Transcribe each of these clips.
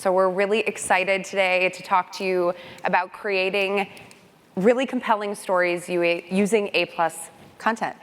So we're really excited today to talk to you about creating really compelling stories using A+ content.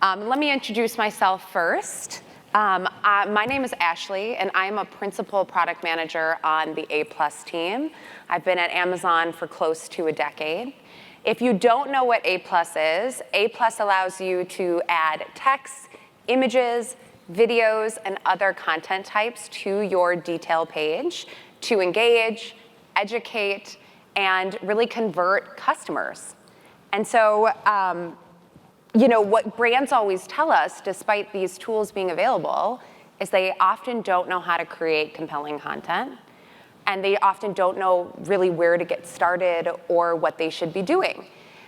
Let me introduce myself first. My name is Ashley, and I'm a principal product manager on the A+ team. I've been at Amazon for close to a decade. If you don't know what A+ is, A+ allows you to add text, images, videos, and other content types to your detail page to engage, educate, and really convert customers. And so, what brands always tell us, despite these tools being available, is they often don't know how to create compelling content, and they often don't know really where to get started or what they should be doing.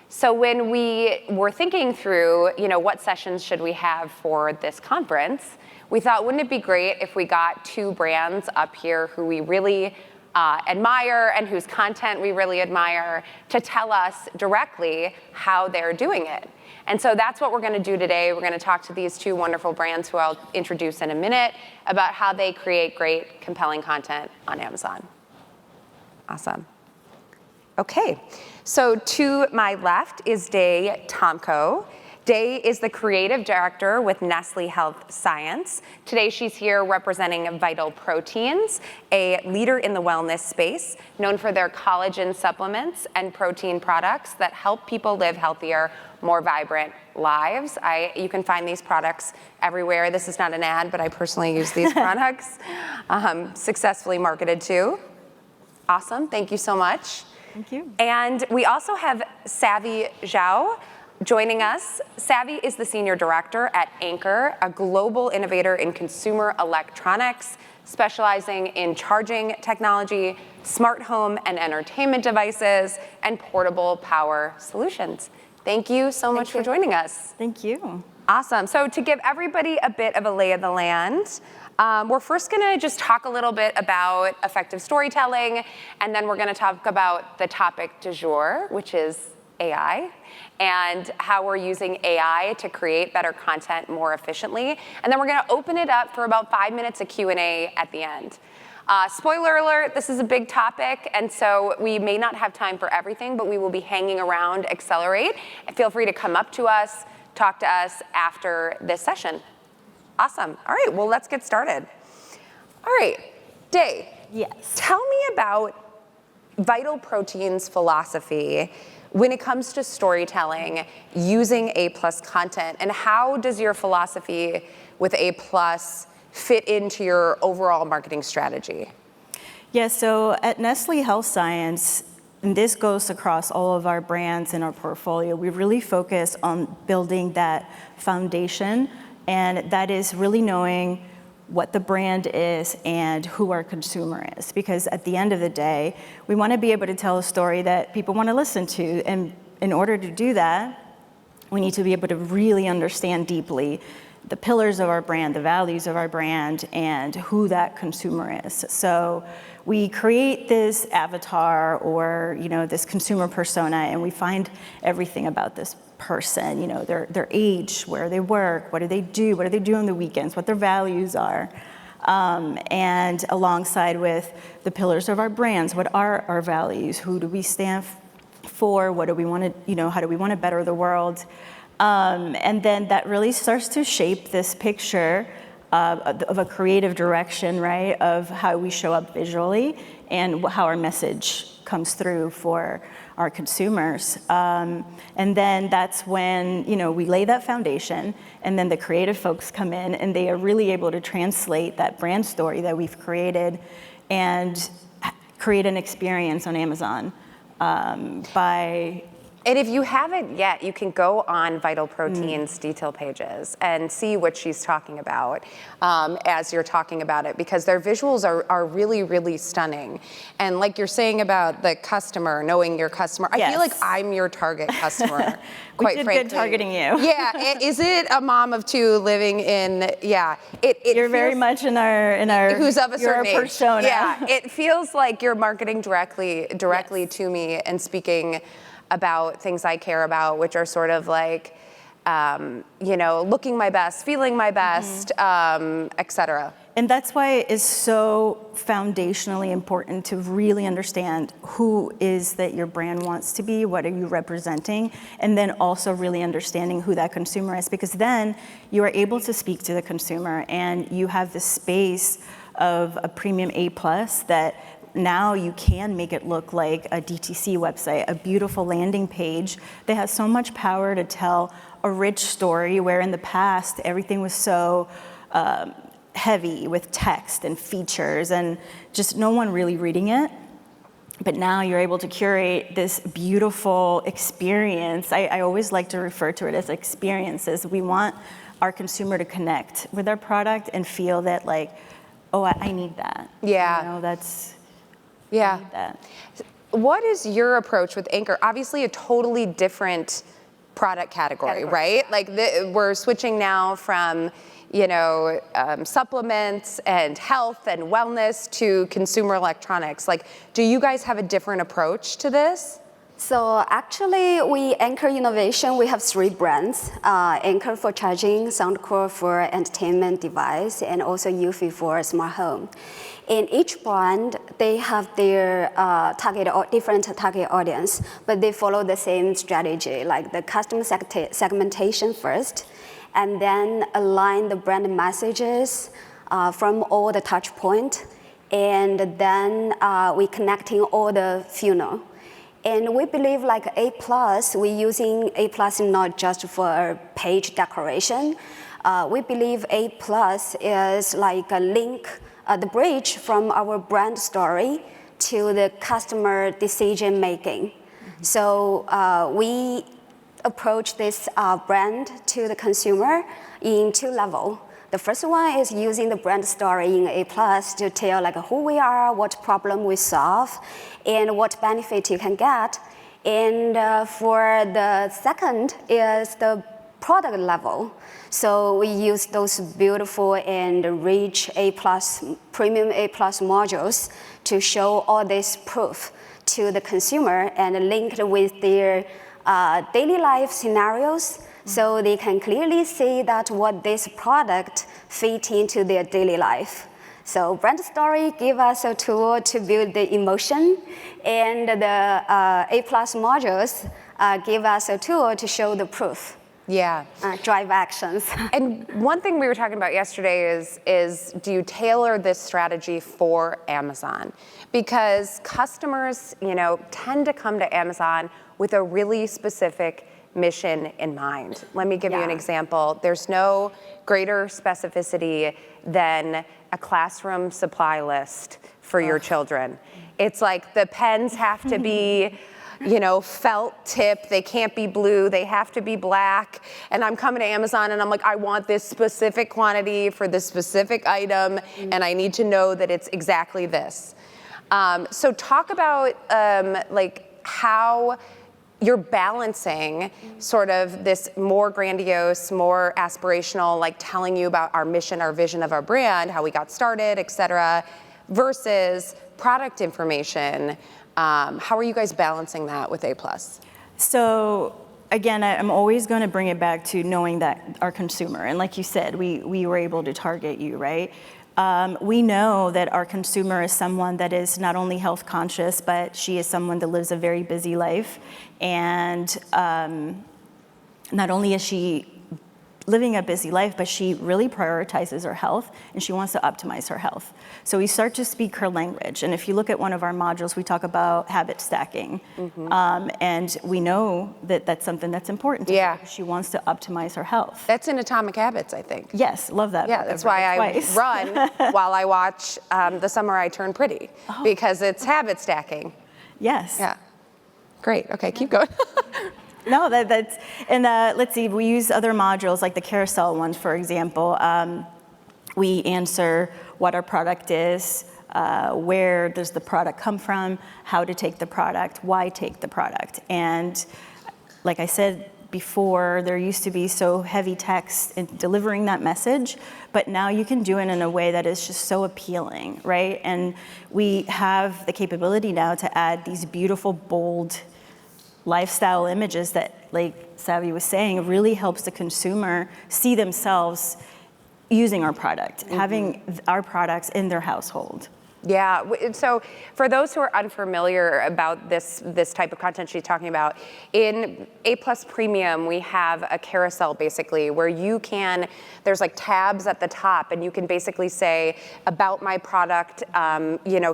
So when we were thinking through, what sessions should we have for this conference, we thought, wouldn't it be great if we got two brands up here who we really admire and whose content we really admire to tell us directly how they're doing it. And so that's what we're going to do today. We're going to talk to these two wonderful brands who I'll introduce in a minute about how they create great, compelling content on Amazon. Awesome. Okay, so to my left is Day Tomko. Day is the creative director with Nestle Health Science. Today she's here representing Vital Proteins, a leader in the wellness space, known for their collagen supplements and protein products that help people live healthier, more vibrant lives. You can find these products everywhere. This is not an ad, but I personally use these products. Successfully marketed too. Awesome, thank you so much. Thank you. And we also have Savvy Zhao joining us. Savvy is the senior director at Anchor, a global innovator in consumer electronics, specializing in charging technology, smart home and entertainment devices, and portable power solutions. Thank you so much for joining us. Thank you. Awesome. So to give everybody a bit of a lay of the land, we're first going to just talk a little bit about effective storytelling, and then we're going to talk about the topic du jour, which is AI, and how we're using AI to create better content more efficiently. And then we're going to open it up for about 5 minutes of Q&A at the end. Spoiler alert, this is a big topic, and so we may not have time for everything, but we will be hanging around Accelerate. And feel free to come up to us, talk to us after this session. Awesome. All right, well, let's get started. All right, Day. Yes. Tell me about Vital Proteins' philosophy when it comes to storytelling using A+ content, and how does your philosophy with A+ fit into your overall marketing strategy? Yeah, so at Nestle Health Science, and this goes across all of our brands in our portfolio, we really focus on building that foundation, and that is really knowing what the brand is and who our consumer is. Because at the end of the day, we want to be able to tell a story that people want to listen to. And in order to do that, we need to be able to really understand deeply the pillars of our brand, the values of our brand, and who that consumer is. So we create this avatar or this consumer persona, and we find everything about this person, their age, where they work, what do they do on the weekends, what their values are, and alongside with the pillars of our brands, what are our values, who do we stand for, what do we want to, how do we want to better the world, and then that really starts to shape this picture of a creative direction, right, of how we show up visually and how our message comes through for our consumers. And then that's when, we lay that foundation, and then the creative folks come in and they are really able to translate that brand story that we've created and create an experience on Amazon by... And if you haven't yet, you can go on Vital Proteins detail pages and see what she's talking about as you're talking about it, because their visuals are really, really stunning. And like you're saying about the customer, knowing your customer, I feel like I'm your target customer, quite frankly. We did good targeting you. Yeah, is it a mom of two living in, You're very much in our who's of a certain age. Persona. Yeah, it feels like you're marketing directly to me and speaking about things I care about, which are sort of looking my best, feeling my best, et cetera. And that's why it's so foundationally important to really understand who is that your brand wants to be, what are you representing, and then also really understanding who that consumer is, because then you are able to speak to the consumer and you have the space of a premium A+ that now you can make it look like a DTC website, a beautiful landing page that has so much power to tell a rich story, where in the past everything was so heavy with text and features and just no one really reading it. But now you're able to curate this beautiful experience. I always like to refer to it as experiences. We want our consumer to connect with our product and feel that like, oh, I need that. Yeah. You know, that's, yeah. I need that. What is your approach with Anchor? Obviously a totally different product category, right? Like we're switching now from, you know, supplements and health and wellness to consumer electronics. Like, do you guys have a different approach to this? So actually, we Anchor Innovation, we have 3 brands. Anchor for charging, Soundcore for entertainment device, and also Eufy for smart home. In each brand, they have their different target audience, but they follow the same strategy, like the customer segmentation first, and then align the brand messages from all the touch point, and then we connecting all the funnel. And we believe like A+, we're using A+ not just for page decoration. We believe A+ is like a link, the bridge from our brand story to the customer decision making. So we approach this brand to the consumer in 2 levels. The first one is using the brand story in A+ to tell like who we are, what problem we solve, and what benefit you can get. And for the second is the product level. So we use those beautiful and rich A+, premium A+ modules to show all this proof to the consumer and linked with their daily life scenarios, so they can clearly see that what this product fit into their daily life. So brand story give us a tool to build the emotion, and the A+ modules give us a tool to show the proof. Yeah. Drive actions. And one thing we were talking about yesterday is do you tailor this strategy for Amazon? Because customers, you know, tend to come to Amazon with a really specific mission in mind. Let me give you an example. There's no greater specificity than a classroom supply list for your children. It's like the pens have to be, you know, felt tip, they can't be blue, they have to be black. And I'm coming to Amazon and I'm like, I want this specific quantity for this specific item, and I need to know that it's exactly this. So talk about like how you're balancing sort of this more grandiose, more aspirational, like telling you about our mission, our vision of our brand, how we got started, et cetera, versus product information. How are you guys balancing that with A+? So again, I'm always going to bring it back to knowing that our consumer, and like you said, we were able to target you, right? We know that our consumer is someone that is not only health conscious, but she is someone that lives a very busy life. And not only is she living a busy life, but she really prioritizes her health and she wants to optimize her health. So we start to speak her language. And if you look at one of our modules, we talk about habit stacking. And we know that that's something that's important to her because she wants to optimize her health. That's in Atomic Habits, I think. Yes, love that. Yeah, that's why I run while I watch The Summer I Turned Pretty, because it's habit stacking. Yes. Yeah. Great. Okay, keep going. No, that's, and let's see, we use other modules like the carousel ones, for example. We answer what our product is, where does the product come from, how to take the product, why take the product. And like I said before, there used to be so heavy text in delivering that message, but now you can do it in a way that is just so appealing, right? And we have the capability now to add these beautiful, bold lifestyle images that, like Savvy was saying, really helps the consumer see themselves using our product, having our products in their household. Yeah, so for those who are unfamiliar about this type of content she's talking about, in A+ Premium, we have a carousel basically where there's like tabs at the top and you can basically say, about my product,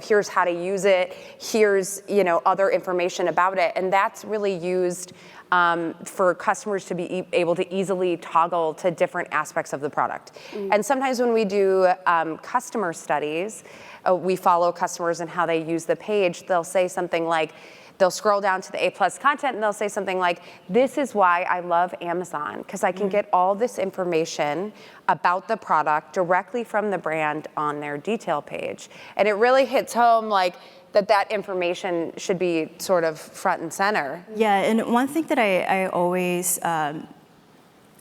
here's how to use it, here's, other information about it. And that's really used for customers to be able to easily toggle to different aspects of the product. And sometimes when we do customer studies, we follow customers and how they use the page, they'll say something like, they'll scroll down to the A+ content and they'll say something like, this is why I love Amazon, because I can get all this information about the product directly from the brand on their detail page. And it really hits home like that information should be sort of front and center. Yeah, and one thing that I always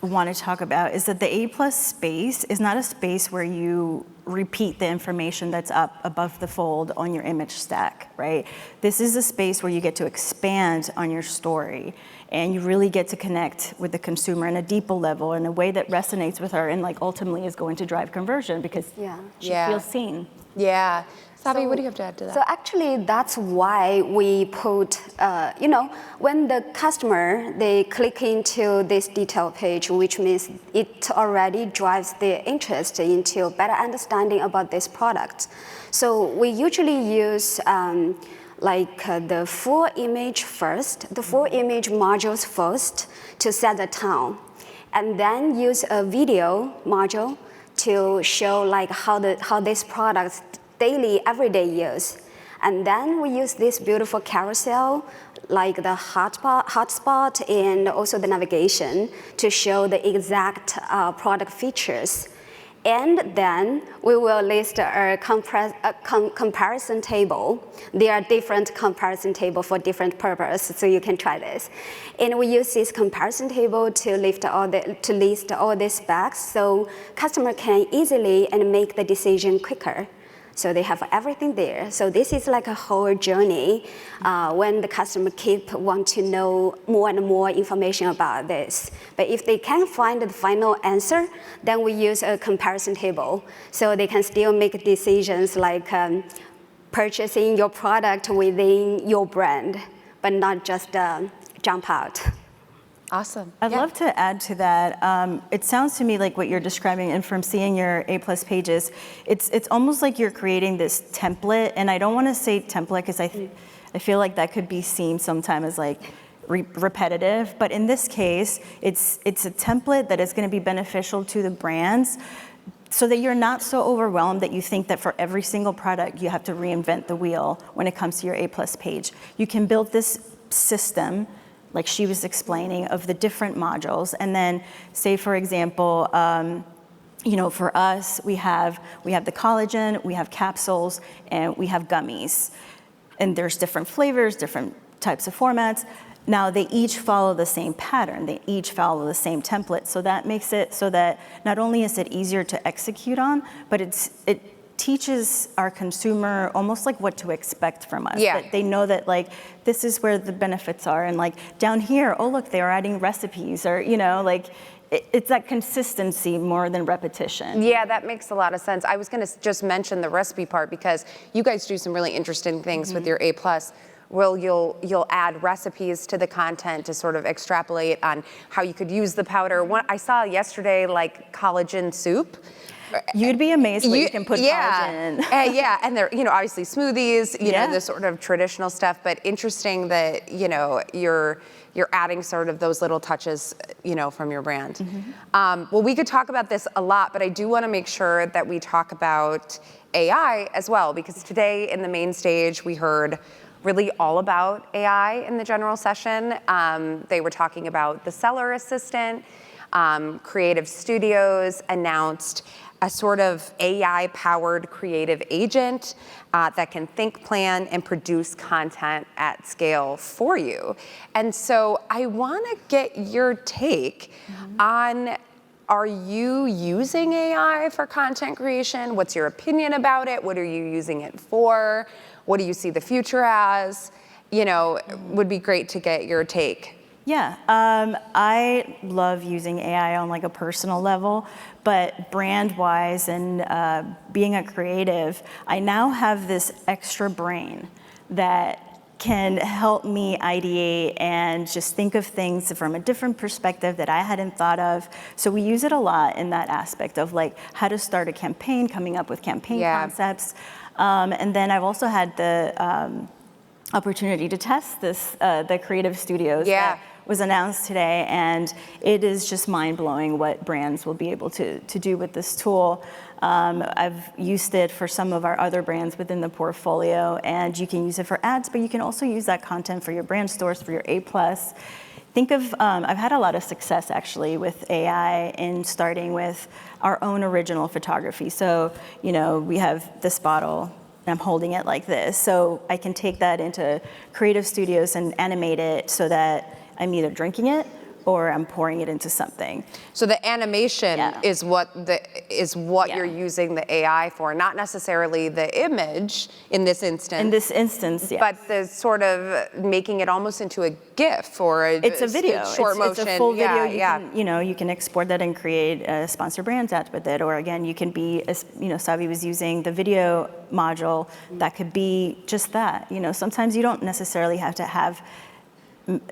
want to talk about is that the A+ space is not a space where you repeat the information that's up above the fold on your image stack, right? This is a space where you get to expand on your story and you really get to connect with the consumer in a deeper level in a way that resonates with her and like ultimately is going to drive conversion because she feels seen. Yeah. Sabi, what do you have to add to that? So actually, that's why we put, when the customer, they click into this detail page, which means it already drives their interest into better understanding about this product. So we usually use the full image first, the full image modules first to set the tone, and then use a video module to show like how this product daily, everyday use. And then we use this beautiful carousel, like the hotspot and also the navigation to show the exact product features. And then we will list a comparison table. There are different comparison tables for different purposes, so you can try this. And we use this comparison table to list all these specs so customer can easily and make the decision quicker. So they have everything there. So this is like a whole journey when the customer want to know more and more information about this. But if they can't find the final answer, then we use a comparison table. So they can still make decisions like purchasing your product within your brand, but not just jump out. Awesome. I'd love to add to that. It sounds to me like what you're describing, and from seeing your A+ pages, it's almost like you're creating this template. And I don't want to say template because I feel like that could be seen sometimes as like repetitive. But in this case, it's a template that is going to be beneficial to the brands, so that you're not so overwhelmed that you think that for every single product you have to reinvent the wheel when it comes to your A+ page. You can build this system, like she was explaining, of the different modules. And then say, for example, for us, we have the collagen, we have capsules, and we have gummies. And there's different flavors, different types of formats. Now, they each follow the same pattern. They each follow the same template. So that makes it so that not only is it easier to execute on, but it teaches our consumer almost like what to expect from us. Yeah. That they know that like this is where the benefits are, and like down here, oh look, they're adding recipes, or it's that consistency more than repetition. Yeah, that makes a lot of sense. I was going to just mention the recipe part because you guys do some really interesting things with your A+. Well, you'll add recipes to the content to sort of extrapolate on how you could use the powder. I saw yesterday like collagen soup. You'd be amazed what you can put collagen in. And they're, obviously smoothies, the sort of traditional stuff, but interesting that, you're adding sort of those little touches, from your brand. Well, we could talk about this a lot, but I do want to make sure that we talk about AI as well, because today in the main stage, we heard really all about AI in the general session. They were talking about the seller assistant. Creative Studios announced a sort of AI-powered creative agent that can think, plan, and produce content at scale for you. And so I want to get your take on, are you using AI for content creation? What's your opinion about it? What are you using it for? What do you see the future as? Would be great to get your take. Yeah, I love using AI on like a personal level, but brand-wise and being a creative, I now have this extra brain that can help me ideate and just think of things from a different perspective that I hadn't thought of. So we use it a lot in that aspect of like how to start a campaign, coming up with campaign concepts. And then I've also had the opportunity to test this, the creative studios that was announced today, and it is just mind-blowing what brands will be able to do with this tool. I've used it for some of our other brands within the portfolio, and you can use it for ads, but you can also use that content for your brand stores, for your A+. Think of, I've had a lot of success actually with AI in starting with our own original photography. So, you know, we have this bottle, and I'm holding it like this. So I can take that into creative studios and animate it so that I'm either drinking it or I'm pouring it into something. So the animation is what you're using the AI for, not necessarily the image in this instance. In this instance, yes. But the sort of making it almost into a GIF or it's a video. Short motion. It's a full video. You can export that and create a sponsor brand ad with it. Or again, you can be, Savi was using the video module that could be just that. You know, sometimes you don't necessarily have to have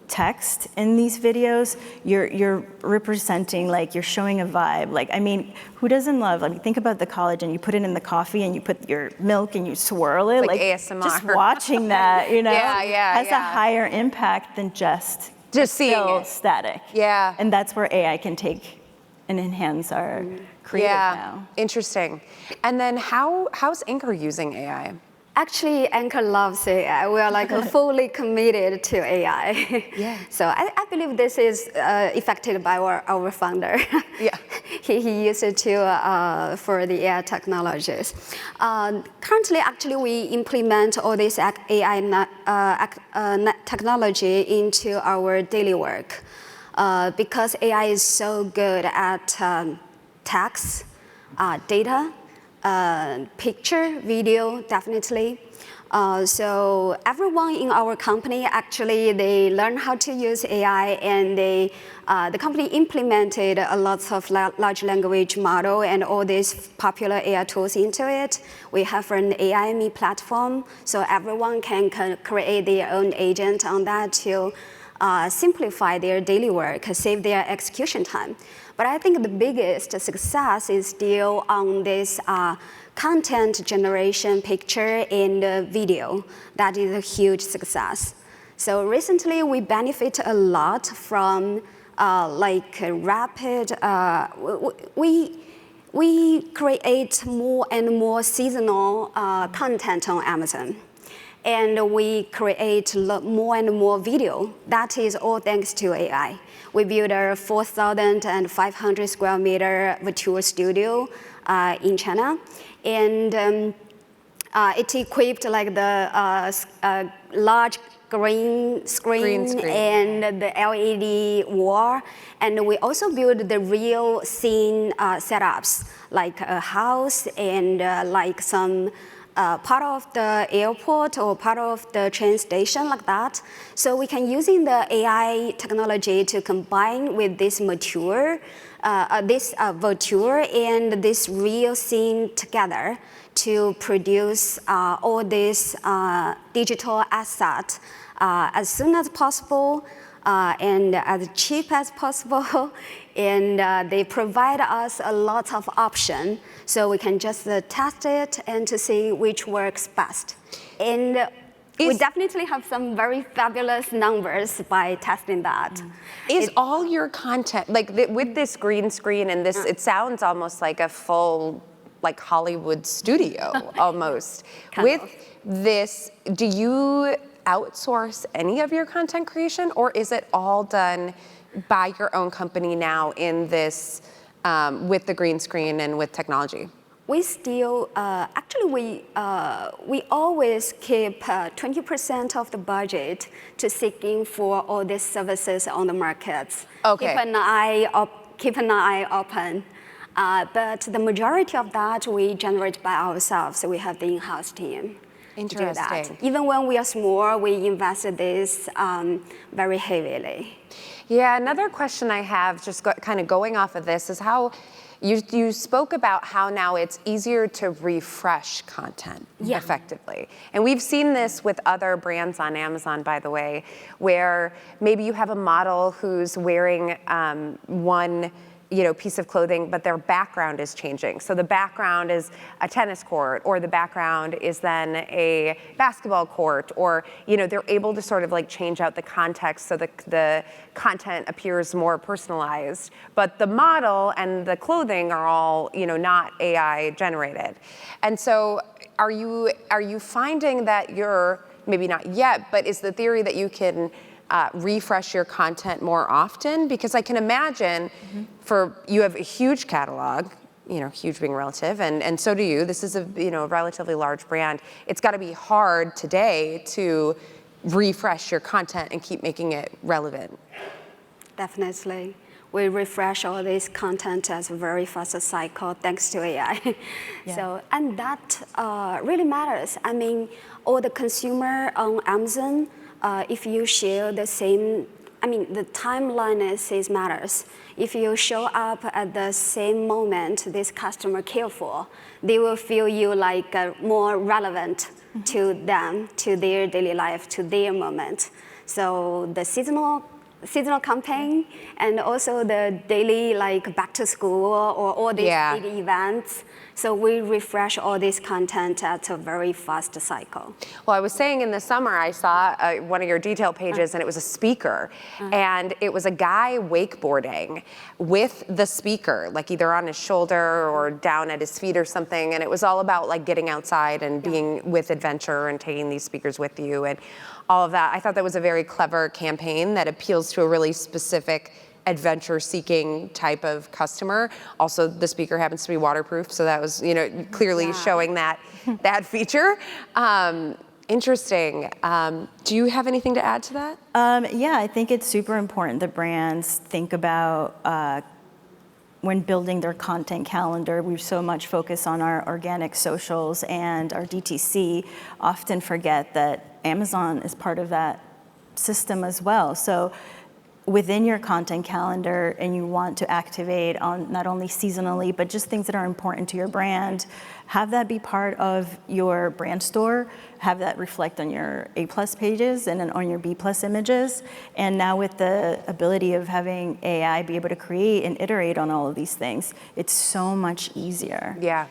text in these videos. You're representing, like, you're showing a vibe. Like, I mean, who doesn't love, like, think about the college and you put it in the coffee and you put your milk and you swirl it. Like ASMR. Just watching that, has a yeah. higher impact than just seeing it. Static. Yeah. And that's where AI can take and enhance our creative now. Interesting. And then how's Anchor using AI? Actually, Anchor loves AI. We are like fully committed to AI. Yeah. So I believe this is affected by our founder. Yeah. He used it for the AI technologies. Currently, actually, we implement all this AI technology into our daily work because AI is so good at text, data, picture, video, definitely. So everyone in our company, actually, they learn how to use AI, and the company implemented a lot of large language model and all these popular AI tools into it. We have an AI platform, so everyone can create their own agent on that to simplify their daily work, save their execution time. But I think the biggest success is still on this content generation, picture and video. That is a huge success. So recently we benefit a lot from rapid, we create more and more seasonal content on Amazon. And we create more and more video. That is all thanks to AI. We built a 4,500 square meter virtual studio in China. And it equipped like the large green screen and the LED wall. And we also built the real scene setups, like a house and like some part of the airport or part of the train station, like that. So we can using the AI technology to combine with this virtual and this real scene together to produce all this digital asset as soon as possible and as cheap as possible. And they provide us a lot of options, so we can just test it and to see which works best. And we definitely have some very fabulous numbers by testing that. Is all your content, like with this green screen and this, it sounds almost like a full, like Hollywood studio almost. With this, do you outsource any of your content creation, or is it all done by your own company now in this, with the green screen and with technology? We still, actually we always keep 20% of the budget to seeking for all these services on the markets. Okay. Keep an eye open. But the majority of that we generate by ourselves, so we have the in-house team. to do that. Interesting. Even when we are small, we invest in this very heavily. Yeah, another question I have, just kind of going off of this, is how you spoke about how now it's easier to refresh content effectively. And we've seen this with other brands on Amazon, by the way, where maybe you have a model who's wearing one piece of clothing, but their background is changing. So the background is a tennis court, or the background is then a basketball court, or they're able to sort of like change out the context so the content appears more personalized. But the model and the clothing are all not AI generated. And so are you finding that you're, maybe not yet, but is the theory that you can refresh your content more often? Because I can imagine you have a huge catalog, huge being relative, and so do you. This is a relatively large brand. It's got to be hard today to refresh your content and keep making it relevant. Definitely. We refresh all this content as a very fast cycle thanks to AI. So, and that really matters. I mean, all the consumer on Amazon, if you share the same, the timeline is matters. If you show up at the same moment this customer care for, they will feel you like more relevant to them, to their daily life, to their moment. So the seasonal campaign, and also the daily like back to school or all these big events. So we refresh all this content at a very fast cycle. Well, I was saying in the summer, I saw one of your detail pages, and it was a speaker. And it was a guy wakeboarding with the speaker, like either on his shoulder or down at his feet or something. And it was all about like getting outside and being with adventure and taking these speakers with you and all of that. I thought that was a very clever campaign that appeals to a really specific adventure-seeking type of customer. Also, the speaker happens to be waterproof, so that was, clearly showing that feature. Interesting. Do you have anything to add to that? Yeah, I think it's super important that brands think about when building their content calendar. We so much focus on our organic socials and our DTC, often forget that Amazon is part of that system as well. So within your content calendar, and you want to activate on not only seasonally, but just things that are important to your brand, have that be part of your brand store, have that reflect on your A+ pages and then on your B+ images. And now with the ability of having AI be able to create and iterate on all of these things, it's so much easier. Yeah.